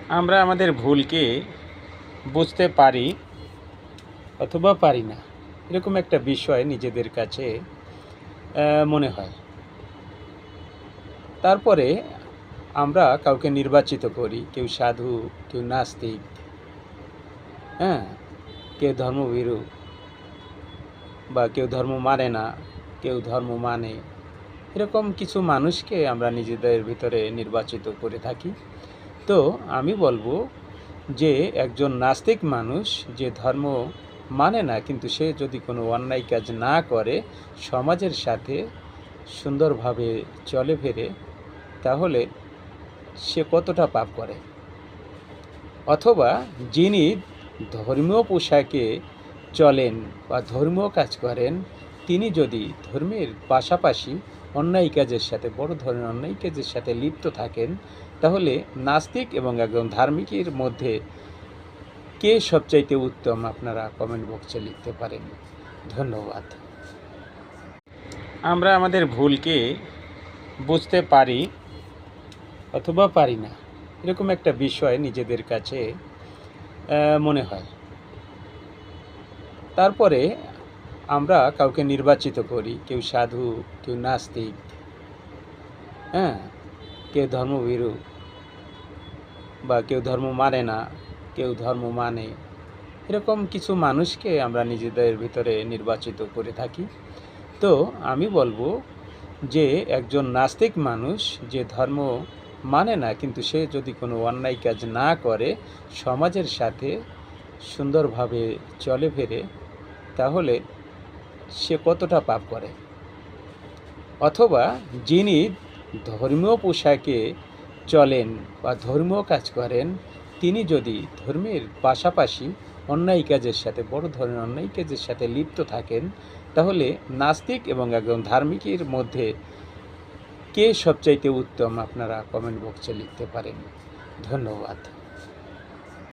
আমরা আমাদের ভুলকে বুঝতে পারি অথবা পারি না, এরকম একটা বিষয় নিজেদের কাছে মনে হয়। তারপরে আমরা কাউকে নির্বাচিত করি, কেউ সাধু, কেউ নাস্তিক, হ্যাঁ, কেউ ধর্মভীরু বা কেউ ধর্ম মানে না, কেউ ধর্ম মানে। এরকম কিছু মানুষকে আমরা নিজেদের ভিতরে নির্বাচিত করে থাকি। তো আমি বলবো যে একজন নাস্তিক মানুষ যে ধর্ম মানে না, কিন্তু সে যদি কোনো অন্যায় কাজ না করে, সমাজের সাথে সুন্দরভাবে চলে ফেরে, তাহলে সে কতটা পাপ করে। অথবা যিনি ধর্মীয় পোশাকে চলেন বা ধর্মীয় কাজ করেন, তিনি যদি ধর্মের পাশাপাশি অন্যায় কাজের সাথে, বড় ধরনের অন্যায় কাজের সাথে লিপ্ত থাকেন, তাহলে নাস্তিক এবং একজন ধার্মিকের মধ্যে কে সবচাইতে উত্তম, আপনারা কমেন্ট বক্সে লিখতে পারেন। ধন্যবাদ। আমরা আমাদের ভুলকে বুঝতে পারি অথবা পারি না, এরকম একটা বিষয় নিজেদের কাছে মনে হয়। তারপরে আমরা কাউকে নির্বাচিত করি, কেউ সাধু, কেউ নাস্তিক, হ্যাঁ, কেউ ধর্মভীরু বা কেউ ধর্ম মানে না, কেউ ধর্ম মানে। এরকম কিছু মানুষকে আমরা নিজেদের ভিতরে নির্বাচিত করে থাকি। তো আমি বলবো যে একজন নাস্তিক মানুষ যে ধর্ম মানে না, কিন্তু সে যদি কোনো অন্যায় কাজ না করে, সমাজের সাথে সুন্দরভাবে চলে ফেরে, তাহলে সে কতটা পাপ করে। অথবা যিনি ধর্মীয় পোশাকে চলেন বা ধর্মীয় কাজ করেন, তিনি যদি ধর্মের পাশাপাশি অন্যায় কাজের সাথে, বড় ধরনের অন্যায় কাজের সাথে লিপ্ত থাকেন, তাহলে নাস্তিক এবং একজন ধার্মিকের মধ্যে কে সবচাইতে উত্তম, আপনারা কমেন্ট বক্সে লিখতে পারেন। ধন্যবাদ।